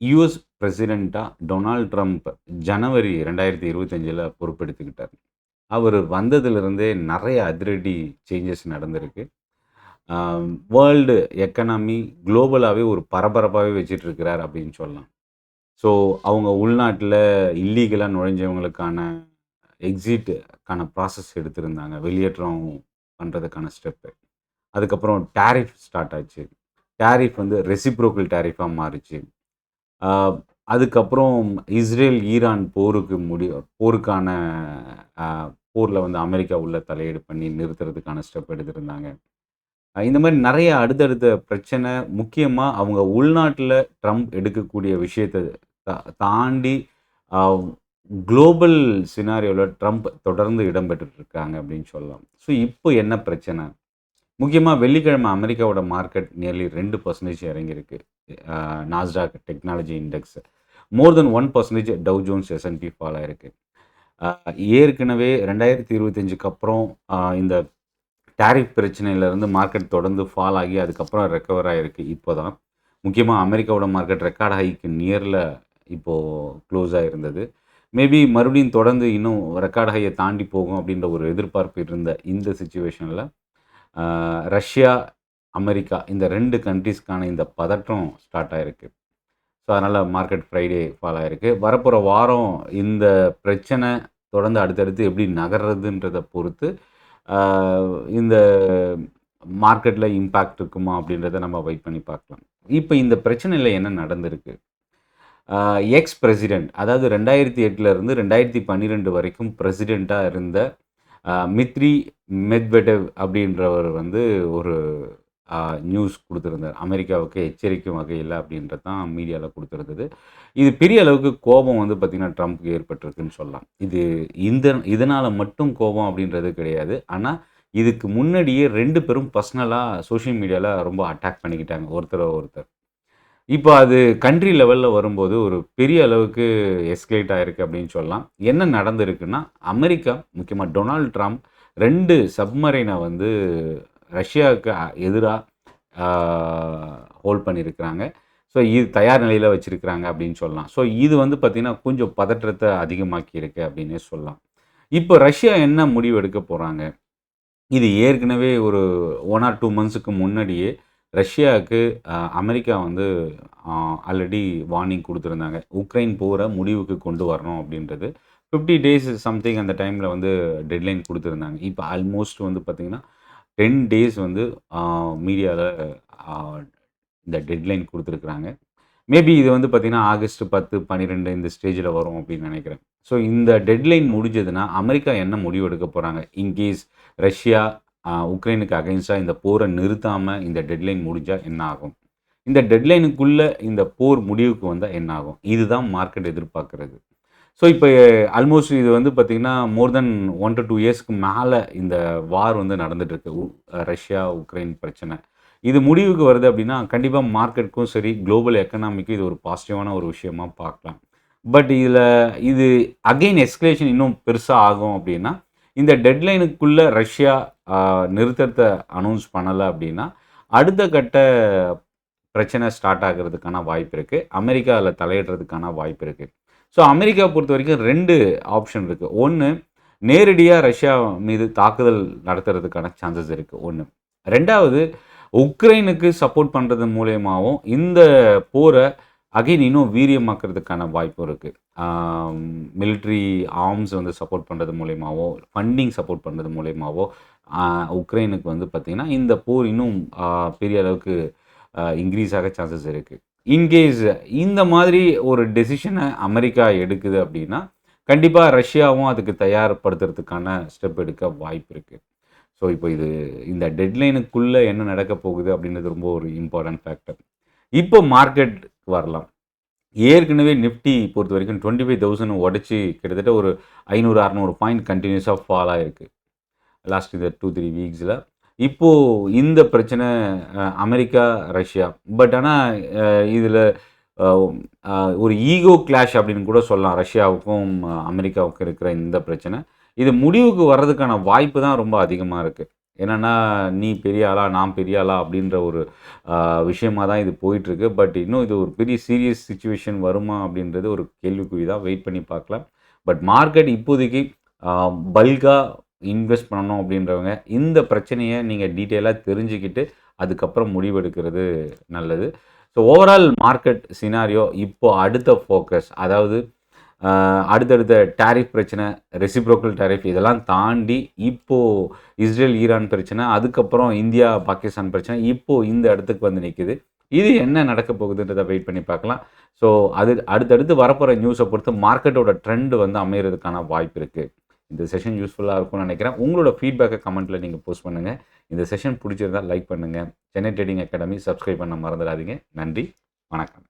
US பிரசிடென்ட்டா Donald Trump ஜனவரி 2025ல பொறுப்பெடுத்துக்கிட்டார். அவர் வந்ததிலிருந்தே நெறைய அதிரடி changes நடந்திருக்கு. அ வேர்ல்டு எக்கனாமி குளோபலாவே ஒரு பரபரப்பாவே வச்சுட்டுருக்கிறார் அப்படின்னு சொல்லலாம். ஸோ அவங்க உள்நாட்டில இல்லீகலா நுழைஞ்சவங்களுக்கான எக்ஸிட்க்கான ப்ராசஸ் எடுத்திருந்தாங்க. வெளியேற்றம் பண்றதுக்கான ஸ்டெப்பு. அதுக்கப்புறம் டாரிஃப் ஸ்டார்ட் ஆச்சு. டாரிஃப் வந்து ரெசிப்ரோக்கல் டாரிஃபா மாறுச்சு. ஆ, அதுக்கப்புறம் இஸ்ரேல், ஈரான் போருக்கான அ போர்ல வந்து அமெரிக்கா உள்ள தலையீடு பண்ணி நிறுத்துறதுக்கான ஸ்டெப் எடுத்திருந்தாங்க. இந்த மாரி நெறைய அடுத்தடுத்த பிரச்சனை, முக்கியமா அவங்க உள்நாட்ல ட்ரம்ப் எடுக்கக்கூடிய விஷயத்த தாண்டி அ குளோபல் சினாரியோல ட்ரம்ப் தொடர்ந்து இடம்பெற்றுட்டு இருக்காங்க அப்படின்னு சொல்லலாம். ஸோ இப்போ என்ன பிரச்சனை? முக்கியமா வெள்ளிக்கிழமை அமெரிக்காவோட மார்க்கெட் நியர்லி 2% இறங்கியிருக்கு. NASDAQ technology index. More than 1% Dow Jones S&P fall ஆயிருக்கு. அ ஏற்கனவே 2025க்கு அப்புறம் இந்த டாரிஃப் பிரச்சனையிலேருந்து மார்க்கெட் தொடர்ந்து ஃபால் ஆகி அதுக்கப்புறம் ரெக்கவர் ஆயிருக்கு இப்போ தான். முக்கியமா அமெரிக்காவோட மார்க்கெட் ரெக்கார்ட் ஹைக்கு நியர்ல இப்போ க்ளோஸ் ஆயிருந்தது. மேபி மறுபடியும் தொடர்ந்து இன்னும் ரெக்கார்ட் ஹைய தாண்டி போகும் அப்படின்ற ஒரு எதிர்பார்ப்பு இருந்த இந்த சிச்சுவேஷன்ல அ ரஷ்யா, அமெரிக்கா இந்த 2 கண்ட்ரீஸ்க்கான இந்த பதற்றம் ஸ்டார்ட் ஆயிருக்கு. ஸோ, அதனால மார்க்கெட் ஃப்ரைடே ஃபால் ஆயிருக்கு. வரப்போற வாரம் இந்த பிரச்சனை தொடர்ந்து அடுத்தடுத்து எப்படி நகர்றதுன்றத பொறுத்து, ஆ இந்த மார்க்கெட்ல இம்பாக்ட் இருக்குமா அப்படின்றத நம்ம வெயிட் பண்ணி பார்க்கலாம். இப்ப இந்த பிரச்சனையில என்ன நடந்திருக்கு? ஆ எக்ஸ் பிரசிடென்ட் அதாவது 2008ல இருந்து 2012 வரைக்கும் பிரசிடென்ட்டா இருந்த மித்ரி மெத்வெடெவ் அப்படின்றவர் வந்து ஒரு நியூஸ் குடுத்திருந்தார். அமெரிக்காவுக்கு எச்சரிக்கும் வகையில அப்படின்றது தான் மீடியால குடுத்திருந்தது. இது பெரிய அளவுக்கு கோபம் வந்து பார்த்தீங்கன்னா, ட்ரம்ப்க்கு ஏற்பட்டிருக்குன்னு சொல்லலாம். இதனால மட்டும் கோபம் அப்படின்றது கிடையாது. ஆனா, இதுக்கு முன்னாடியே 2 பேரும் பர்சனலா சோசியல் மீடியால ரொம்ப அட்டாக் பண்ணிக்கிட்டாங்க ஒருத்தர ஒருத்தர். இப்போ அது கண்ட்ரி லெவல்ல வரும்போது ஒரு பெரிய அளவுக்கு எஸ்கலேட் ஆயிருக்கு அப்படின்னு சொல்லலாம். என்ன நடந்திருக்குன்னா, அமெரிக்கா முக்கியமா டொனால்ட் ட்ரம்ப் 2 சப்மரைன வந்து ரஷ்யாவுக்கு எதிரா ஆ ஹோல்ட் பண்ணியிருக்கிறாங்க. ஸோ இது தயார் நிலையில வச்சிருக்கிறாங்க அப்படின்னு சொல்லலாம். ஸோ இது வந்து பார்த்தீங்கன்னா, கொஞ்சம் பதற்றத்த அதிகமாக்கி இருக்கு அப்படின்னே சொல்லலாம். இப்போ ரஷ்யா என்ன முடிவு எடுக்க போறாங்க? இது ஏற்கனவே ஒரு 1 ஆர் 2 மந்த்ஸ்க்கு முன்னாடியே ரஷ்யாவுக்கு அமெரிக்கா வந்து அ ஆல்ரெடி வார்னிங் குடுத்திருந்தாங்க. உக்ரைன் போர முடிவுக்கு கொண்டு வரணும் அப்படின்றது. 50 டேஸ் சம்திங் அந்த டைம்ல வந்து டெட்லைன் குடுத்திருந்தாங்க. இப்ப ஆல்மோஸ்ட் வந்து பார்த்தீங்கன்னா, 10 டேஸ் வந்து அ மீடியால அ இந்த டெட்லைன் குடுத்திருக்கிறாங்க. மேபி இது வந்து பார்த்தீங்கன்னா, ஆகஸ்ட் 10, 12 இந்த ஸ்டேஜ்ல வரும் அப்படின்னு நெனைக்கிறேன். ஸோ இந்த டெட்லைன் முடிஞ்சதுன்னா, அமெரிக்கா என்ன முடிவு எடுக்க போறாங்க? இன்கேஸ் ரஷ்யா உக்ரைனுக்கு அகைன்ஸ்டா இந்த போர நிறுத்தாம இந்த டெட்லைன் முடிஞ்சா என்ன ஆகும்? இந்த டெட்லைனுக்குள்ள இந்த போர் முடிவுக்கு வந்தா என்ன ஆகும்? இதுதான் மார்க்கெட் எதிர்பார்க்கிறது. ஸோ இப்ப ஆல்மோஸ்ட் இது வந்து பார்த்தீங்கன்னா, மோர் தென் 1 டூ 2 இயர்ஸ்க்கு மேல இந்த வார் வந்து நடந்துட்டு இருக்கு. ரஷ்யா, உக்ரைன் பிரச்சனை. இது முடிவுக்கு வருது அப்படின்னா, கண்டிப்பா மார்க்கெட்டுக்கும் சரி, குளோபல் எக்கனாமிக்கும் இது ஒரு பாசிட்டிவான ஒரு விஷயமா பார்க்கலாம். பட் இது அகைன் எஸ்கலேஷன் இன்னும் பெருசா ஆகும் அப்படின்னா, இந்த டெட்லைனுக்குள்ள ரஷ்யா நிறுத்தத்த அனவுன்ஸ் பண்ணல அப்படின்னா, அடுத்த கட்ட பிரச்சனை ஸ்டார்ட் ஆகுறதுக்கான வாய்ப்பு இருக்கு. அமெரிக்கா அதில தலையிடுறதுக்கான வாய்ப்பு இருக்கு. ஸோ அமெரிக்காவ பொறுத்தவரைக்கும் 2 ஆப்ஷன் இருக்கு. 1 நேரடியா ரஷ்யா மீது தாக்குதல் நடத்துறதுக்கான சான்சஸ் இருக்கு 1. 2வது உக்ரைனுக்கு சப்போர்ட் பண்றது மூலியமாவும் இந்த போர அகைன் இன்னும் வீரியமாக்குறதுக்கான வாய்ப்பும் இருக்கு. மிலிட்டரி ஆர்ம்ஸ் வந்து சப்போர்ட் பண்றது மூலியமாவோ, ஃபண்டிங் சப்போர்ட் பண்றது மூலியமாவோ, அ உக்ரைனுக்கு வந்து பார்த்தீங்கன்னா, இந்த போர் இன்னும் பெரிய அளவுக்கு இன்கிரீஸ் ஆக சான்சஸ் இருக்கு. இன்கேஸ் இந்த மாதிரி ஒரு டெசிஷன அமெரிக்கா எடுக்குது அப்படின்னா, கண்டிப்பா ரஷ்யாவும் அதுக்கு தயார்படுத்துறதுக்கான ஸ்டெப் எடுக்க வாய்ப்பு இருக்கு. ஸோ, இப்போ இந்த டெட்லைனுக்குள்ள என்ன நடக்கப் போகுது அப்படின்றது ரொம்ப ஒரு இம்பார்ட்டன்ட் ஃபேக்டர். இப்போ மார்க்கெட்க்கு வரலாம். ஏற்கனவே நிஃப்டி பொறுத்தவரைக்கும் 25,000 உடைச்சு கிட்டத்தட்ட ஒரு 500, 600 பாயிண்ட் கன்டினியூஸா ஃபால் ஆயிருக்கு. லாஸ்ட் இந்த 2, 3 வீக்ஸ்ல. இப்போ இந்த பிரச்சனை அமெரிக்கா, ரஷ்யா. பட் ஆனா அ இதுல அ அ ஒரு ஈகோ கிளாஷ் அப்படின்னு கூட சொல்லலாம். ரஷ்யாவுக்கும், அமெரிக்காவுக்கும் இருக்கிற இந்த பிரச்சனை. இது முடிவுக்கு வர்றதுக்கான வாய்ப்பு தான் ரொம்ப அதிகமா இருக்கு. என்னென்னா நீ பெரிய ஆளா நான் பெரிய ஆளா அப்படின்ற ஒரு விஷயமாக தான் இது போயிட்டுருக்கு. பட் இன்னும் இது ஒரு பெரிய சீரியஸ் சிச்சுவேஷன் வருமா அப்படின்றது ஒரு கேள்விக்குறி தான். வெயிட் பண்ணி பார்க்கலாம். பட் மார்க்கெட் இப்போதைக்கு பல்காக இன்வெஸ்ட் பண்ணணும் அப்படின்றவங்க இந்த பிரச்சனையை நீங்கள் டீட்டெயிலாக தெரிஞ்சுக்கிட்டு அதுக்கப்புறம் முடிவெடுக்கிறது நல்லது. ஸோ ஓவரால் மார்க்கெட் சினாரியோ இப்போ அடுத்த ஃபோக்கஸ், அதாவது அடுத்தடுத்த டேரிஃப் பிரச்சனை, ரெசிப்ரோக்கல் டேரிஃப் இதெல்லாம் தாண்டி இப்போது இஸ்ரேல் ஈரான் பிரச்சனை, அதுக்கப்புறம் இந்தியா பாகிஸ்தான் பிரச்சனை, இப்போது இந்த இடத்துக்கு வந்து நிற்குது. இது என்ன நடக்க போகுதுன்றதை வெயிட் பண்ணி பார்க்கலாம். ஸோ அது அடுத்தடுத்து வரப்போகிற நியூஸை பொறுத்து மார்க்கெட்டோட ட்ரெண்ட் வந்து அமைகிறதுக்கான வாய்ப்பு இருக்குது. இந்த செஷன் யூஸ்ஃபுல்லாக இருக்கும்னு நினைக்கிறேன். உங்களோட ஃபீட்பேக்கை கமெண்ட்டில் நீங்கள் போஸ்ட் பண்ணுங்கள். இந்த செஷன் பிடிச்சிருந்தால் லைக் பண்ணுங்கள். சென்னை ட்ரேடிங் அகாடமி சப்ஸ்கிரைப் பண்ண மறந்துடாதீங்க. நன்றி, வணக்கம்.